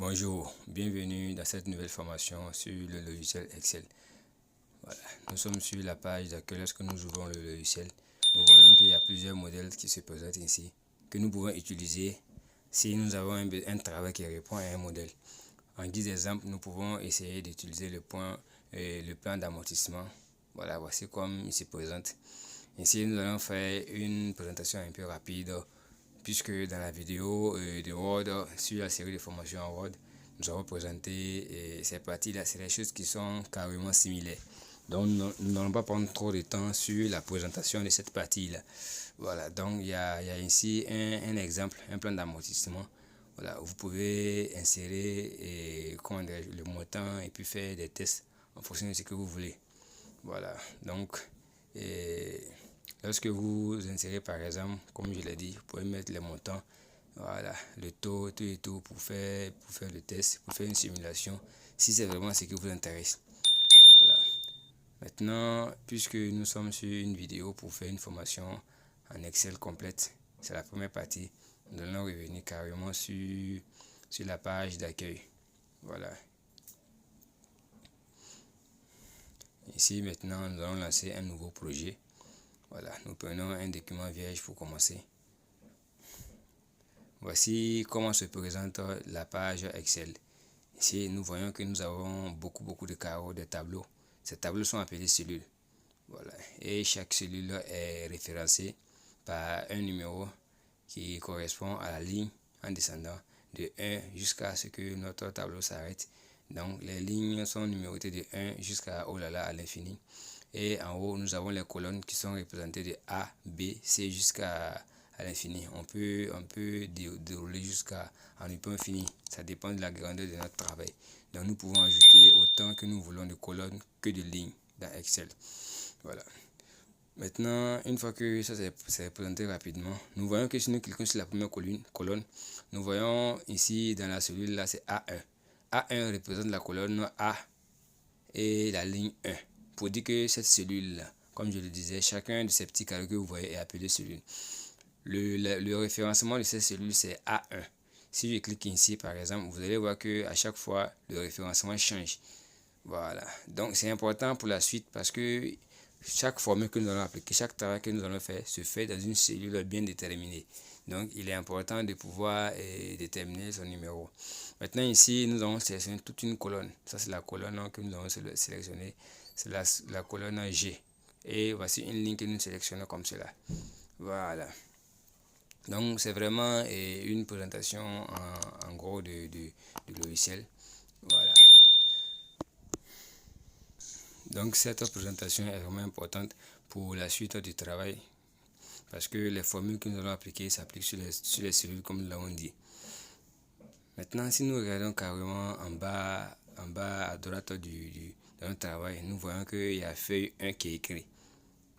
Bonjour, bienvenue dans cette nouvelle formation sur le logiciel Excel. Voilà, nous sommes sur la page d'accueil. Lorsque nous ouvrons le logiciel, nous voyons qu'il y a plusieurs modèles qui se présentent ici, que nous pouvons utiliser si nous avons un travail qui répond à un modèle. En guise d'exemple, nous pouvons essayer d'utiliser le plan d'amortissement. Voilà, voici comme il se présente. Ici, nous allons faire une présentation un peu rapide, puisque dans la vidéo de Word, sur la série de formations en Word, nous avons présenté ces parties-là. C'est des choses qui sont carrément similaires. Donc, nous n'allons pas prendre trop de temps sur la présentation de cette partie-là. Voilà, donc il y a ici un exemple, un plan d'amortissement. Voilà, vous pouvez insérer le montant et puis faire des tests en fonction de ce que vous voulez. Voilà, donc lorsque vous insérez par exemple, comme je l'ai dit, vous pouvez mettre les montants, voilà, le taux, tout et tout pour faire le test, pour faire une simulation, si c'est vraiment ce qui vous intéresse. Voilà. Maintenant, puisque nous sommes sur une vidéo pour faire une formation en Excel complète, c'est la première partie, nous allons revenir carrément sur la page d'accueil. Voilà. Ici maintenant, nous allons lancer un nouveau projet. Voilà, nous prenons un document vierge pour commencer. Voici comment se présente la page Excel. Ici, nous voyons que nous avons beaucoup de carreaux, de tableaux. Ces tableaux sont appelés cellules. Voilà, et chaque cellule est référencée par un numéro qui correspond à la ligne en descendant de 1 jusqu'à ce que notre tableau s'arrête. Donc, les lignes sont numérotées de 1 jusqu'à oh là là, à l'infini. Et en haut, nous avons les colonnes qui sont représentées de A, B, C jusqu'à l'infini. On peut dérouler jusqu'à un point fini. Ça dépend de la grandeur de notre travail. Donc, nous pouvons ajouter autant que nous voulons de colonnes que de lignes dans Excel. Voilà. Maintenant, une fois que ça s'est présenté rapidement, nous voyons que si nous cliquons sur la première colonne, nous voyons ici dans la cellule là, c'est A1. A1 représente la colonne A et la ligne 1. Pour dire que cette cellule là, comme je le disais, chacun de ces petits carrés que vous voyez est appelé cellule. Le référencement de ces cellules, c'est A1. Si je clique ici, par exemple, vous allez voir que à chaque fois, le référencement change. Voilà. Donc, c'est important pour la suite parce que chaque formule que nous allons appliquer, chaque travail que nous allons faire, se fait dans une cellule bien déterminée. Donc, il est important de pouvoir déterminer son numéro. Maintenant, ici, nous allons sélectionner toute une colonne. Ça, c'est la colonne que nous allons sélectionner. C'est la colonne G. Et voici une ligne que nous sélectionnons comme cela. Voilà. Donc, c'est vraiment une présentation en gros du logiciel. Voilà. Donc, cette présentation est vraiment importante pour la suite du travail parce que les formules que nous allons appliquer s'appliquent sur les cellules comme nous l'avons dit. Maintenant, si nous regardons carrément en bas à droite de notre travail, nous voyons qu'il y a feuille 1 qui est écrit.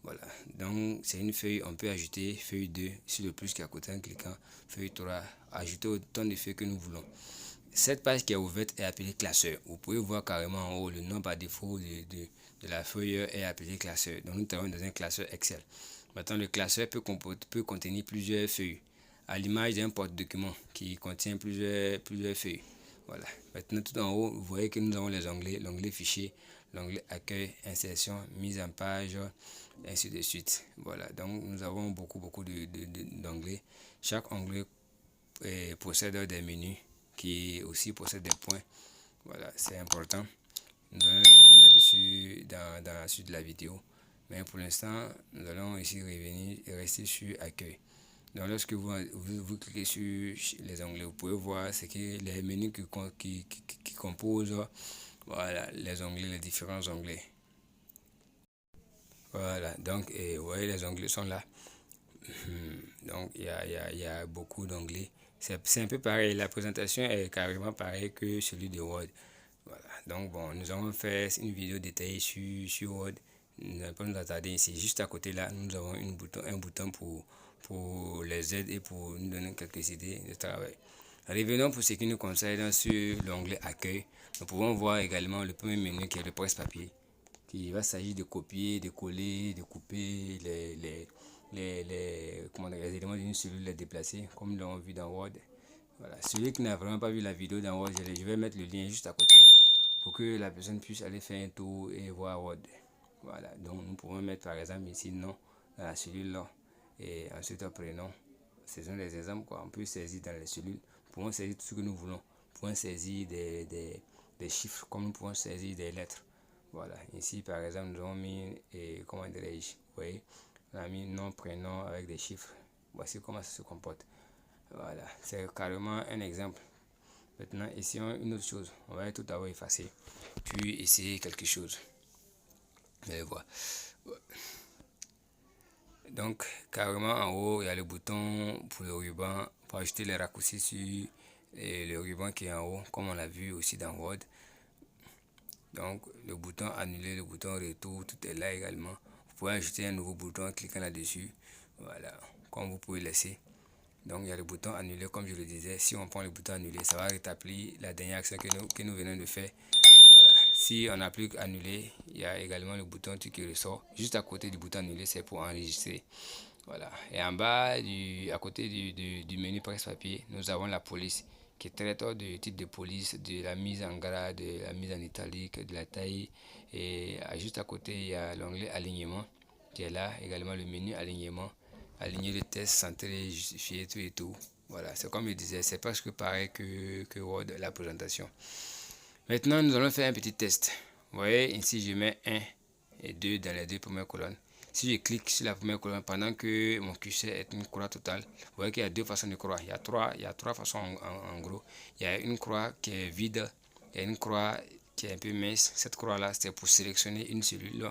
Voilà, donc c'est une feuille, on peut ajouter feuille 2 sur le plus qui est à côté en cliquant, feuille 3, ajouter autant de feuilles que nous voulons. Cette page qui est ouverte est appelée classeur. Vous pouvez voir carrément en haut le nom par défaut de la feuille est appelé classeur. Donc nous travaillons dans un classeur Excel. Maintenant le classeur peut contenir plusieurs feuilles, à l'image d'un porte-document qui contient plusieurs feuilles. Voilà. Maintenant tout en haut, vous voyez que nous avons les onglets, l'onglet fichier, l'onglet accueil, insertion, mise en page, ainsi de suite. Voilà, donc nous avons beaucoup d'onglets. Chaque onglet possède des menus qui aussi possèdent des points. Voilà, c'est important. Nous allons revenir là-dessus dans la suite de la vidéo. Mais pour l'instant, nous allons ici revenir et rester sur accueil. Donc lorsque vous cliquez sur les onglets, vous pouvez voir ce que les menus qui composent, voilà, les onglets, les différents onglets. Voilà, donc vous voyez les onglets sont là. Donc il y a beaucoup d'onglets. C'est un peu pareil, la présentation est carrément pareille que celui de Word. Voilà, donc bon, nous avons fait une vidéo détaillée sur Word. Nous n'allons pas nous attarder ici. Juste à côté là, nous avons un bouton pour les aides et pour nous donner quelques idées de travail. Revenons pour ce qui nous concerne sur l'onglet accueil. Nous pouvons voir également le premier menu qui est le presse-papier. Il va s'agir de copier, de coller, de couper les éléments d'une cellule, les déplacer comme nous l'avons vu dans Word. Voilà, celui qui n'a vraiment pas vu la vidéo dans Word, je vais mettre le lien juste à côté pour que la personne puisse aller faire un tour et voir Word. Voilà, donc nous pouvons mettre par exemple ici non dans la cellule là et ensuite prénom. Ce sont des exemples quoi. On peut saisir dans les cellules, nous pouvons saisir tout ce que nous voulons. Nous pouvons saisir des chiffres comme nous pouvons saisir des lettres. Voilà, ici par exemple nous avons mis, comment dirais-je, vous voyez, on a mis nom, prénom avec des chiffres. Voici comment ça se comporte. Voilà, c'est carrément un exemple. Maintenant, essayons une autre chose. On va tout d'abord effacer, puis essayer quelque chose. Vous allez voir. Donc, carrément en haut, il y a le bouton pour le ruban, pour ajouter les raccourcis sur le ruban qui est en haut, comme on l'a vu aussi dans Word. Donc, le bouton annuler, le bouton retour, tout est là également. Vous pouvez ajouter un nouveau bouton en cliquant là-dessus. Voilà, comme vous pouvez laisser. Donc, il y a le bouton annuler, comme je le disais. Si on prend le bouton annuler, ça va rétablir la dernière action que nous venons de faire. Voilà. Si on n'a plus qu'annuler, il y a également le bouton qui ressort. Juste à côté du bouton annuler, c'est pour enregistrer. Voilà. Et en bas, à côté du menu presse-papier, nous avons la police qui traite du type de police, de la mise en gras, de la mise en italique, de la taille. Et juste à côté, il y a l'onglet alignement qui est là. Également le menu alignement. Aligner le test, centrer, justifier, tout et tout. Voilà, c'est comme je disais, c'est presque pareil que Word, la présentation. Maintenant, nous allons faire un petit test. Vous voyez, ici, je mets 1 et 2 dans les deux premières colonnes. Si je clique sur la première colonne, pendant que mon curseur est une croix totale, vous voyez qu'il y a deux façons de croix. Il y a trois façons en gros. Il y a une croix qui est vide, il y a une croix qui est un peu mince. Cette croix-là, c'est pour sélectionner une cellule,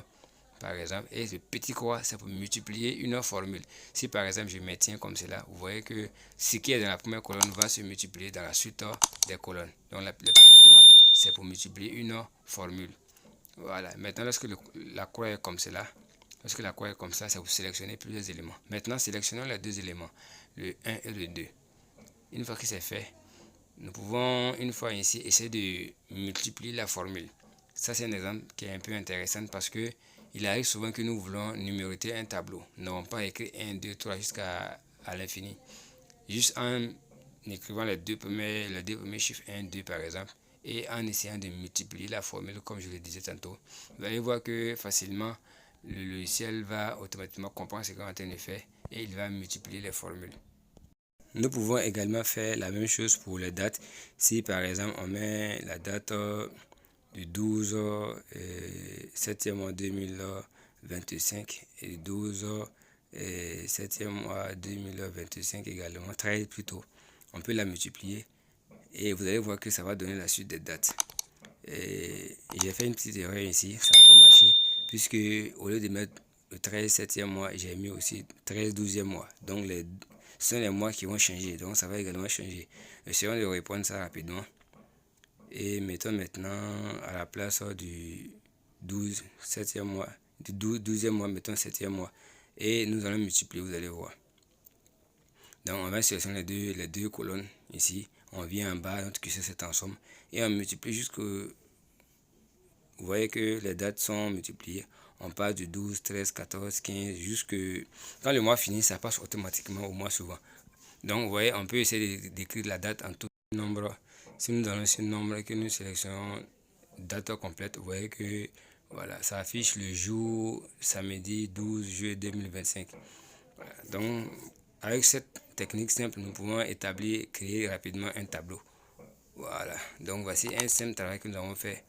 par exemple. Et ce petit croix, c'est pour multiplier une formule. Si par exemple, je maintiens comme cela, vous voyez que ce qui est dans la première colonne va se multiplier dans la suite des colonnes. Donc, la petite croix, c'est pour multiplier une formule. Voilà. Maintenant, lorsque la croix est comme cela, lorsque la croix est comme ça, c'est pour sélectionner plusieurs éléments. Maintenant, sélectionnons les deux éléments, le 1 et le 2. Une fois que c'est fait, nous pouvons, une fois ici, essayer de multiplier la formule. Ça, c'est un exemple qui est un peu intéressant parce que il arrive souvent que nous voulons numéroter un tableau. Nous n'avons pas écrit 1, 2, 3 jusqu'à l'infini. Juste en écrivant les deux premiers chiffres 1, 2 par exemple, et en essayant de multiplier la formule comme je le disais tantôt, vous allez voir que facilement le logiciel va automatiquement comprendre ce qu'on est en train de faire et il va multiplier les formules. Nous pouvons également faire la même chose pour les dates. Si par exemple on met la date du 12 7e mois 2025 et 12 7e mois 2025 également, 13 plutôt, on peut la multiplier et vous allez voir que ça va donner la suite des dates. J'ai fait une petite erreur ici, ça n'a pas marché puisque au lieu de mettre le 13 7e mois, j'ai mis aussi 13 12e mois. Donc ce sont les mois qui vont changer, donc ça va également changer. Essayons de répondre ça rapidement. Et mettons maintenant à la place du 12 7e mois, du 12e mois, mettons 7e mois. Et nous allons multiplier, vous allez voir. Donc on va sélectionner les deux colonnes ici. On vient en bas, notre curseur se transforme. Et on multiplie jusqu'au... Vous voyez que les dates sont multipliées. On passe du 12, 13, 14, 15, jusque... Quand le mois finit, ça passe automatiquement au mois suivant. Donc vous voyez, on peut essayer d'écrire la date en tout nombre. Si nous donnons ce nombre et que nous sélectionnons date complète, vous voyez que voilà, ça affiche le jour samedi 12 juillet 2025. Voilà. Donc avec cette technique simple, nous pouvons créer rapidement un tableau. Voilà, donc voici un simple travail que nous avons fait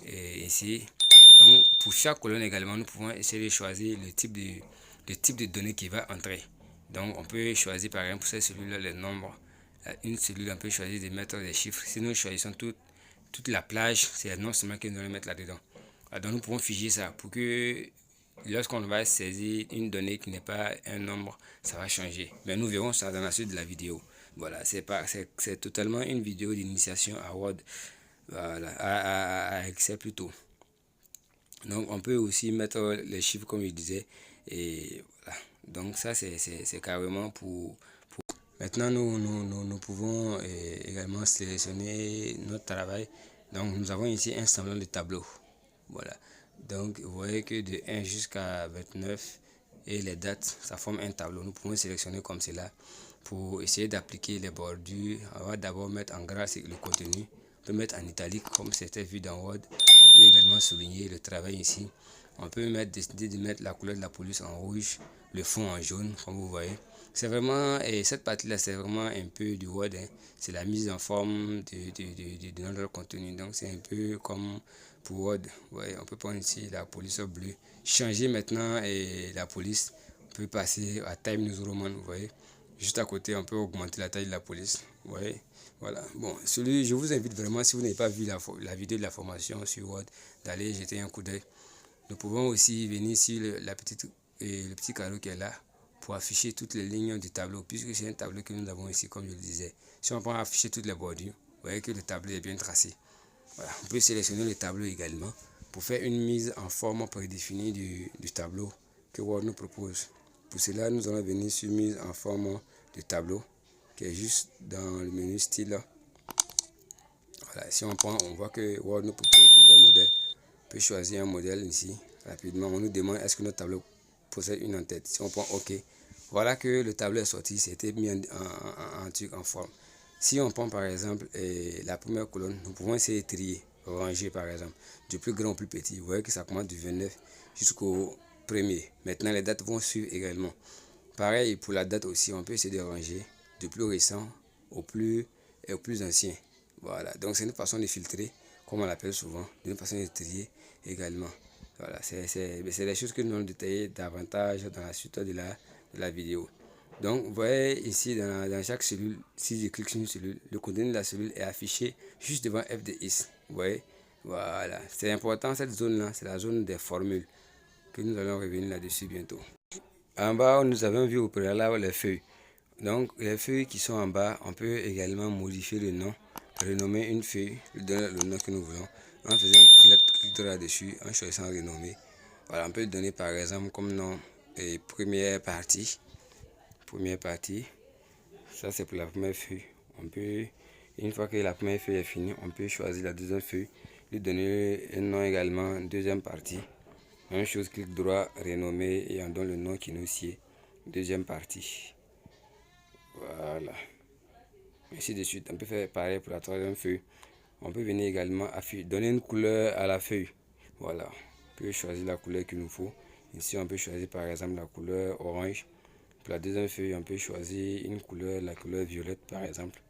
ici. Donc pour chaque colonne également, nous pouvons essayer de choisir le type de données qui va entrer. Donc on peut choisir par exemple pour cette cellule-là les nombres. Une cellule, on peut choisir de mettre des chiffres. Si nous choisissons toute la plage, c'est les noms seulement que nous allons mettre là-dedans. Donc nous pouvons figer ça pour que lorsqu'on va saisir une donnée qui n'est pas un nombre, ça va changer. Mais nous verrons ça dans la suite de la vidéo. Voilà, c'est totalement une vidéo d'initiation à Word, voilà, à Excel plutôt. Donc on peut aussi mettre les chiffres comme je disais. Et voilà. Donc ça c'est carrément pour... Maintenant nous pouvons également sélectionner notre travail. Donc nous avons ici un semblant de tableau. Voilà. Donc vous voyez que de 1 jusqu'à 29 et les dates, ça forme un tableau. Nous pouvons sélectionner comme cela. pour essayer d'appliquer les bordures, on va d'abord mettre en gras le contenu. On peut mettre en italique comme c'était vu dans Word. On peut également souligner le travail ici. On peut décider de mettre la couleur de la police en rouge, le fond en jaune, comme vous voyez. C'est vraiment, et cette partie-là, c'est vraiment un peu du Word. Hein. C'est la mise en forme de notre contenu. Donc, c'est un peu comme pour Word. Ouais, on peut prendre ici la police bleue. Changer maintenant la police. On peut passer à Time News Roman, vous voyez. Juste à côté, on peut augmenter la taille de la police. Vous voyez. Voilà. Bon, je vous invite vraiment, si vous n'avez pas vu la vidéo de la formation sur Word, d'aller jeter un coup d'œil. Nous pouvons aussi venir sur le petit carreau qui est là pour afficher toutes les lignes du tableau, puisque c'est un tableau que nous avons ici, comme je le disais. Si on prend afficher toutes les bordures, vous voyez que le tableau est bien tracé. Voilà. On peut sélectionner le tableau également pour faire une mise en forme prédéfinie du tableau que Word nous propose. Pour cela, nous allons venir sur mise en forme du tableau, qui est juste dans le menu style. Voilà. Si on prend, on voit que Word nous propose plusieurs modèles. On peut choisir un modèle ici rapidement. On nous demande est-ce que notre tableau possède une en-tête. Si on prend OK, voilà que le tableau est sorti. C'était mis en forme. Si on prend par exemple la première colonne, nous pouvons essayer de trier, ranger par exemple, du plus grand au plus petit. Vous voyez que ça commence du 29 jusqu'au 1er. Maintenant, les dates vont suivre également. Pareil pour la date aussi, on peut essayer de ranger du plus récent au plus ancien. Voilà, donc c'est une façon de filtrer, comme on l'appelle souvent, une façon de trier également. Voilà, c'est des choses que nous allons détailler davantage dans la suite de la vidéo. Donc, vous voyez ici dans chaque cellule, si je clique sur une cellule, le contenu de la cellule est affiché juste devant F de X. Vous voyez, voilà, c'est important cette zone-là, c'est la zone des formules que nous allons revenir là-dessus bientôt. En bas, nous avons vu au préalable les feuilles. Donc, les feuilles qui sont en bas, on peut également modifier le nom, renommer une feuille, lui donner le nom que nous voulons, en faisant clic droit dessus, en choisissant renommer. Voilà, on peut donner par exemple comme nom première partie. Première partie, ça c'est pour la première feuille. On peut, une fois que la première feuille est finie, on peut choisir la deuxième feuille, lui donner un nom également, deuxième partie. Même chose, clic droit, renommer et on donne le nom qui nous sied, deuxième partie. Voilà. Ainsi de suite, on peut faire pareil pour la troisième feuille. On peut venir également donner une couleur à la feuille. Voilà. On peut choisir la couleur qu'il nous faut. Ici, on peut choisir par exemple la couleur orange. Pour la deuxième feuille, on peut choisir une couleur, la couleur violette par exemple.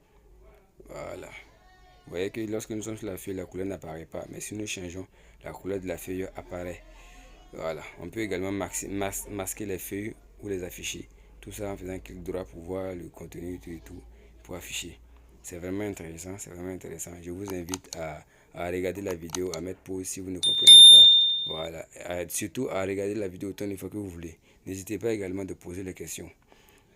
Voilà. Vous voyez que lorsque nous sommes sur la feuille, la couleur n'apparaît pas. Mais si nous changeons, la couleur de la feuille apparaît. Voilà. On peut également masquer les feuilles ou les afficher. Tout ça en faisant clic droit pour voir le contenu et tout, pour afficher. C'est vraiment intéressant, c'est vraiment intéressant. Je vous invite à regarder la vidéo, à mettre pause si vous ne comprenez pas. Voilà. Surtout à regarder la vidéo autant de fois que vous voulez. N'hésitez pas également de poser les questions.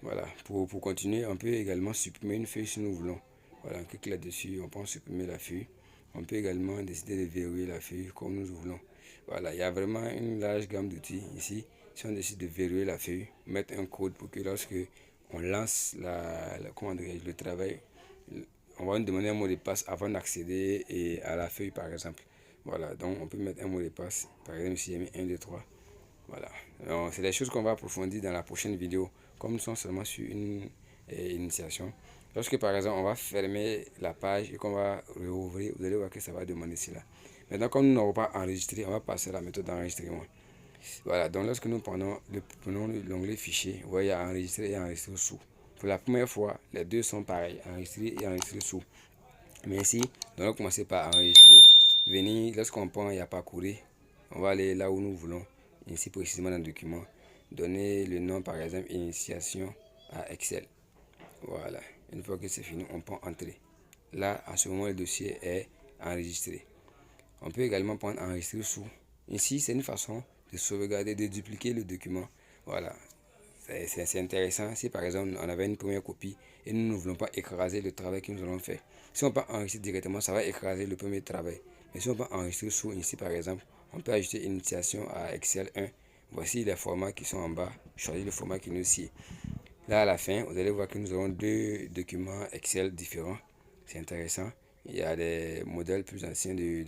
Voilà. Pour continuer, on peut également supprimer une feuille si nous voulons. Voilà, on clique là-dessus, on peut supprimer la feuille. On peut également décider de verrouiller la feuille comme nous voulons. Voilà, il y a vraiment une large gamme d'outils ici. Si on décide de verrouiller la feuille, mettre un code pour que lorsque on lance le travail, on va nous demander un mot de passe avant d'accéder à la feuille par exemple. Voilà, donc on peut mettre un mot de passe. Par exemple, si j'ai mis 1, 2, 3. Voilà, c'est des choses qu'on va approfondir dans la prochaine vidéo. Comme nous sommes seulement sur une initiation. Lorsque par exemple on va fermer la page et qu'on va rouvrir, vous allez voir que ça va demander cela. Maintenant, comme nous n'avons pas enregistré, on va passer à la méthode d'enregistrement. Voilà, donc lorsque nous prenons l'onglet fichier, vous voyez enregistrer et enregistrer sous. Pour la première fois, les deux sont pareils, enregistrer et enregistrer sous. Mais ici, nous allons commencer par enregistrer. Venir, lorsqu'on prend et à parcourir, on va aller là où nous voulons, ici précisément dans le document. Donner le nom par exemple initiation à Excel. Voilà, une fois que c'est fini, on peut entrer. Là, à ce moment, le dossier est enregistré. On peut également prendre enregistrer sous. Ici, c'est une façon de sauvegarder, de dupliquer le document. Voilà, c'est intéressant. Si par exemple, on avait une première copie et nous ne voulons pas écraser le travail que nous allons faire. Si on peut enregistrer directement, ça va écraser le premier travail. Mais si on peut enregistrer sous, ici par exemple, on peut ajouter initiation à Excel 1. Voici les formats qui sont en bas. Choisissez le format qui nous sied. Là, à la fin, vous allez voir que nous avons deux documents Excel différents. C'est intéressant. Il y a des modèles plus anciens de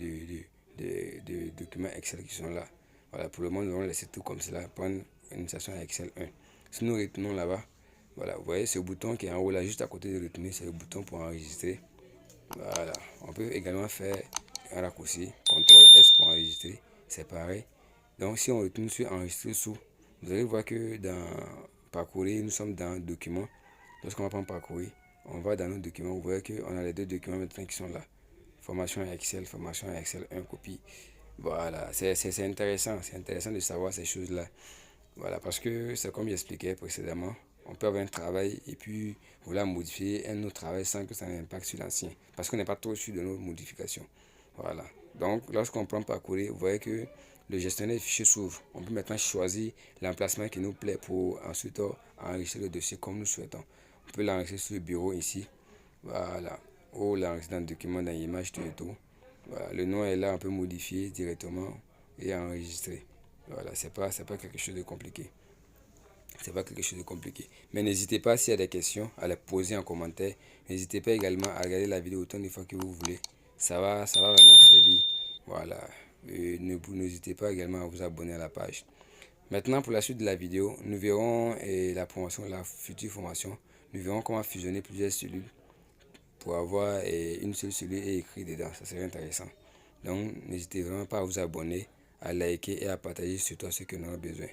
documents Excel qui sont là. Voilà, pour le moment, nous allons laisser tout comme cela. Prendre une initiation à Excel 1. Si nous retournons là-bas, Voilà, vous voyez ce bouton qui est en haut là, juste à côté de retenir, c'est le bouton pour enregistrer. Voilà, on peut également faire un raccourci, CTRL S pour enregistrer, c'est pareil. Donc si on retourne sur enregistrer sous, vous allez voir que dans parcourir, nous sommes dans document. Lorsqu'on va prendre parcourir, on va dans nos documents, vous voyez qu'on a les deux documents maintenant qui sont là. Formation Excel 1 copie. Voilà, c'est intéressant de savoir ces choses-là. Voilà, parce que c'est comme j'expliquais précédemment, on peut avoir un travail et puis vouloir modifier un autre travail sans que ça ait un impact sur l'ancien, parce qu'on n'est pas trop sûr de nos modifications. Voilà, donc lorsqu'on prend parcourir, vous voyez que le gestionnaire de fichiers s'ouvre. On peut maintenant choisir l'emplacement qui nous plaît pour ensuite enregistrer le dossier comme nous souhaitons. On peut l'enregistrer sur le bureau ici, voilà, ou l'enregistrer dans le document, dans l'image, tout. Voilà, le nom est là, on peut modifier directement et enregistrer. Voilà, c'est pas quelque chose de compliqué. C'est pas quelque chose de compliqué. Mais n'hésitez pas, s'il y a des questions, à les poser en commentaire. N'hésitez pas également à regarder la vidéo autant de fois que vous voulez. Ça va vraiment servir. Voilà. N'hésitez pas également à vous abonner à la page. Maintenant, pour la suite de la vidéo, nous verrons la promotion, la future formation. Nous verrons comment fusionner plusieurs cellules pour avoir une seule cellule et écrire dedans. Ça serait intéressant. Donc, n'hésitez vraiment pas à vous abonner, à liker et à partager surtout à ceux qui en ont besoin.